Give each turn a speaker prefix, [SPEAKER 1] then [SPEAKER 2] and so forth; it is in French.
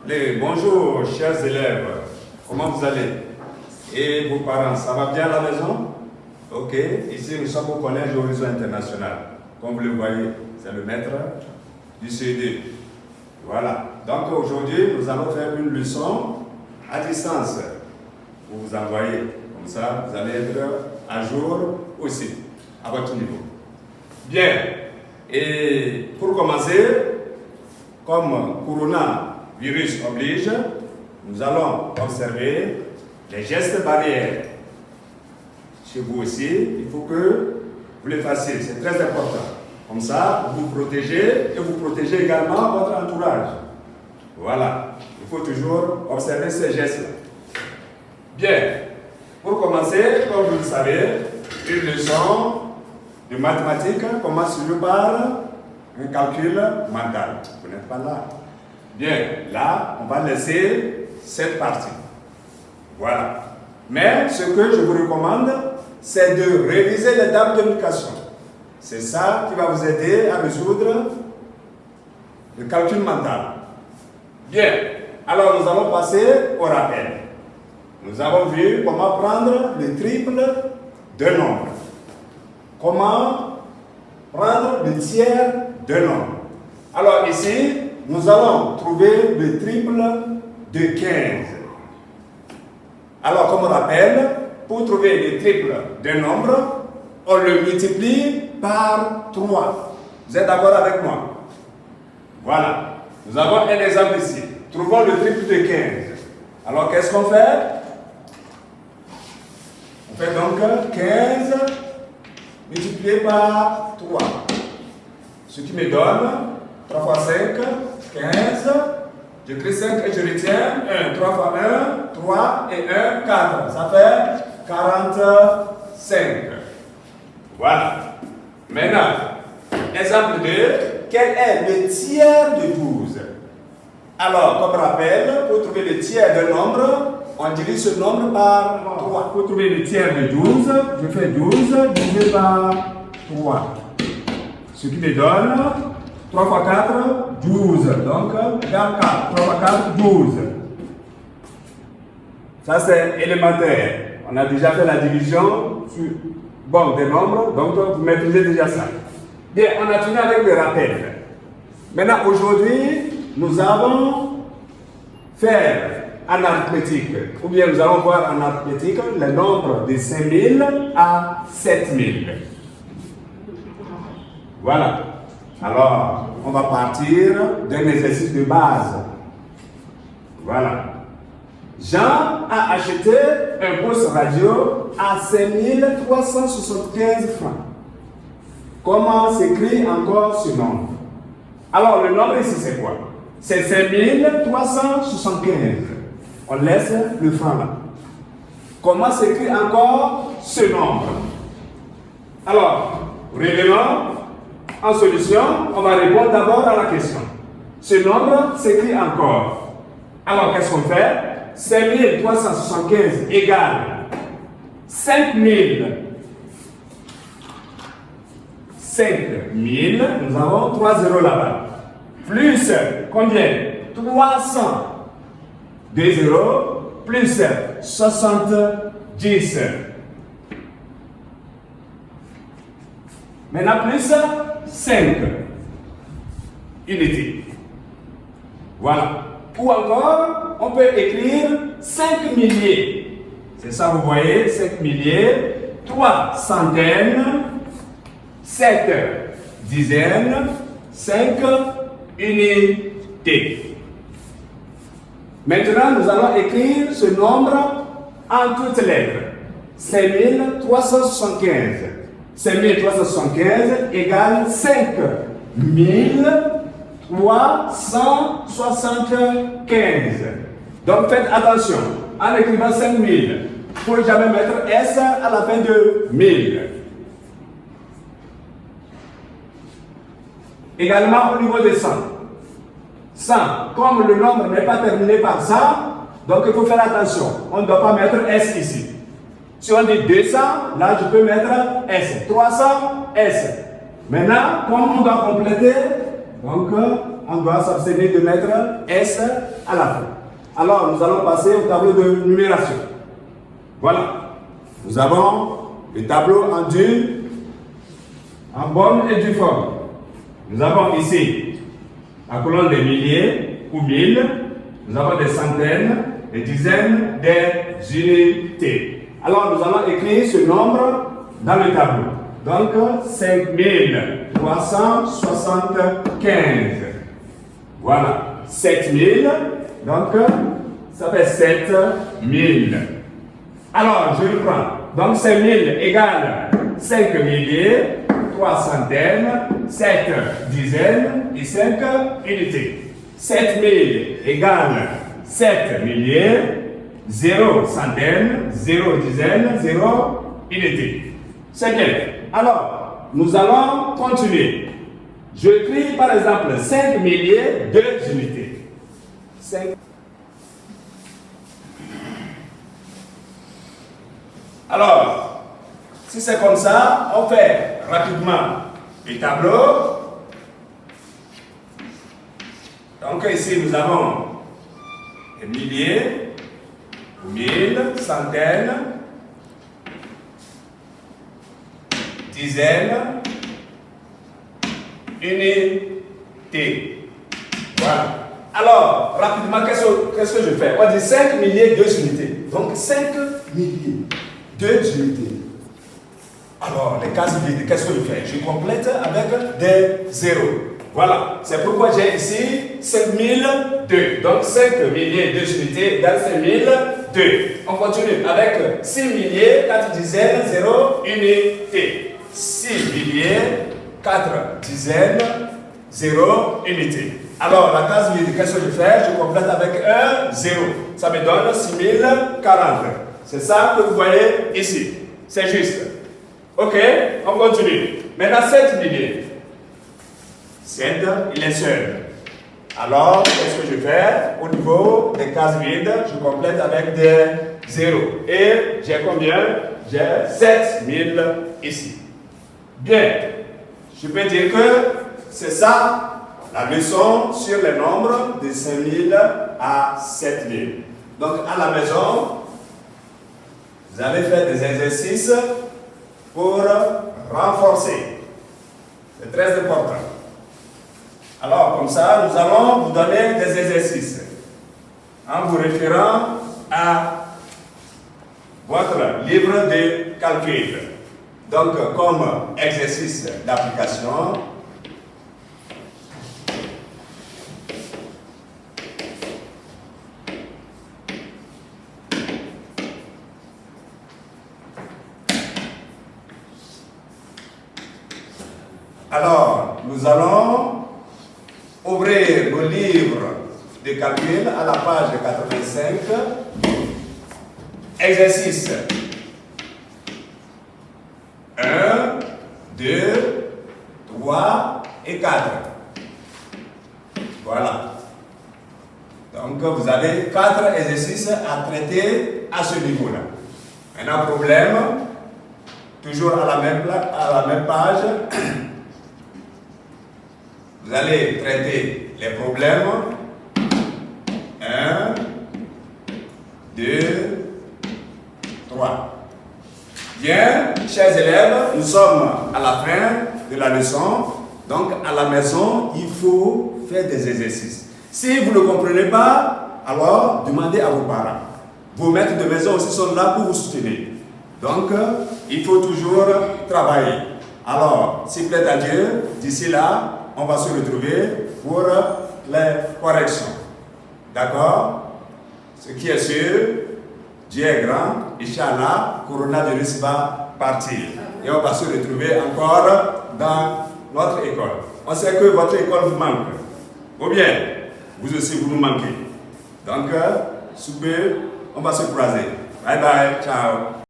[SPEAKER 1] Bonjour, chers élèves. Comment vous allez? Et vos parents, ça va bien à la maison? Ok. Ici, nous sommes au collège Horizon International. Comme vous le voyez, c'est le maître du CED. Voilà. Donc aujourd'hui, nous allons faire une leçon à distance. Vous vous envoyez. Comme ça, vous allez être à jour aussi, à votre niveau. Bien. Et pour commencer, comme coronavirus oblige, nous allons observer les gestes barrières. Chez vous aussi, il faut que vous les fassiez, c'est très important. Comme ça, vous vous protégez et vous protégez également votre entourage. Voilà, il faut toujours observer ces gestes-là. Bien, pour commencer, comme vous le savez, une leçon de mathématiques commence toujours par un calcul mental. Vous n'êtes pas là. Bien, là, on va laisser cette partie. Voilà. Mais ce que je vous recommande, c'est de réviser les tables de multiplication. C'est ça qui va vous aider à résoudre le calcul mental. Bien. Alors, nous allons passer au rappel. Nous avons vu comment prendre le triple d'un nombre. Comment prendre le tiers d'un nombre. Alors ici, nous allons trouver le triple de 15. Alors, comme rappel, pour trouver le triple d'un nombre, on le multiplie par 3. Vous êtes d'accord avec moi? Voilà. Nous avons un exemple ici. Trouvons le triple de 15. Alors, qu'est-ce qu'on fait? On fait donc 15 multiplié par 3. Ce qui me donne 3 fois 5, 15. J'écris 5 et je retiens 1. 3 fois 1, 3 et 1, 4. Ça fait 45. Voilà. Maintenant, exemple 2. Quel est le tiers de 12? Alors, comme rappel, pour trouver le tiers d'un nombre, on divise ce nombre par 3. Pour trouver le tiers de 12, je fais 12 divisé par 3. Ce qui me donne 3 fois 4, 12. Donc, égale 4. 3 fois 4, 12. Ça, c'est élémentaire. On a déjà fait la division sur des nombres, donc vous maîtrisez déjà ça. Bien, on a fini avec le rappel. Maintenant, aujourd'hui, nous allons faire en arithmétique, ou bien nous allons voir en arithmétique le nombre de 5000 à 7000. Voilà. Alors, on va partir d'un exercice de base. Voilà. Jean a acheté un poste radio à 5375 francs. Comment s'écrit encore ce nombre? Alors, le nombre ici, c'est quoi? C'est 5375. On laisse le franc là. Comment s'écrit encore ce nombre? Alors, revenons en solution. On va répondre d'abord à la question. Ce nombre s'écrit encore. Alors, qu'est-ce qu'on fait? 5375 égale 5000. 5000, nous avons 3 zéros là-bas. Plus combien? 300. 2 zéros plus 70. Maintenant plus 5 unités. Voilà. Ou encore, on peut écrire 5 milliers. C'est ça, vous voyez, 5 milliers, 3 centaines, 7 dizaines, 5 unités. Maintenant, nous allons écrire ce nombre en toutes lettres. 5375. 5375 égale 5375. Donc faites attention, en écrivant 5000, il ne faut jamais mettre S à la fin de 1000. Également au niveau de 100. 100, comme le nombre n'est pas terminé par 100, donc il faut faire attention. On ne doit pas mettre S ici. Si on dit 200, là je peux mettre S. 300, S. Maintenant, comme on doit compléter, donc on doit s'abstenir de mettre S à la fin. Alors, nous allons passer au tableau de numération. Voilà. Nous avons le tableau en bonne et due forme. Nous avons ici la colonne des milliers ou mille. Nous avons des centaines, des dizaines, des unités. Alors, nous allons écrire ce nombre dans le tableau. Donc, 5375. Voilà. 7000. Donc, ça fait 7000. Alors, je reprends. Donc, 5000 égale 5 milliers, 3 centaines, 7 dizaines et 5 unités. 7000 égale 7 milliers, 0 centaines, 0 dizaines, 0 unités. C'est bien. Alors, nous allons continuer. Je écris par exemple 5 milliers, 2 unités. 5. Alors, si c'est comme ça, on fait rapidement le tableau. Donc ici, nous avons des milliers, mille, centaines, dizaines, unités. Voilà. Alors, rapidement, qu'est-ce que je fais? On dit 5 milliers, 2 unités. Donc 5 milliers, 2 unités. Alors, les cases vides, qu'est-ce que je fais? Je complète avec des zéros. Voilà. C'est pourquoi j'ai ici 5002. Donc 5 milliers, 2 unités égale 5002. On continue avec 6 milliers, 4 dizaines, 0 unités. 6 milliers, 4 dizaines, 0 unités. Alors, la case vide, qu'est-ce que je fais? Je complète avec un 0. Ça me donne 6040. C'est ça que vous voyez ici. C'est juste. Ok, on continue. Maintenant, 7 milliers. 7, il est seul. Alors, qu'est-ce que je fais? Au niveau des cases vides, je complète avec des 0. Et j'ai combien? J'ai 7000 ici. Bien. Je peux dire que c'est ça la leçon sur les nombres de 5000 à 7000. Donc, à la maison, vous allez faire des exercices pour renforcer. C'est très important. Alors, comme ça, nous allons vous donner des exercices en vous référant à votre livre de calcul. Donc, comme exercice d'application, alors, nous allons ouvrir le livre de calcul à la page 85. Exercice 1, 2, 3 et 4. Voilà. Donc, vous avez 4 exercices à traiter à ce niveau-là. Maintenant, problème, toujours à la même page. Vous allez traiter les problèmes. 1, 2, 3. Bien, chers élèves, nous sommes à la fin de la leçon. Donc, à la maison, il faut faire des exercices. Si vous ne comprenez pas, alors demandez à vos parents. Vos maîtres de maison aussi sont là pour vous soutenir. Donc, il faut toujours travailler. Alors, s'il plaît à Dieu, d'ici là, on va se retrouver pour les corrections. D'accord? Ce qui est sûr, Dieu est grand, Inch'Allah, coronavirus va partir. Et on va se retrouver encore dans notre école. On sait que votre école vous manque. Ou bien, vous aussi, vous nous manquez. Donc, sous peu, on va se croiser. Bye bye, ciao.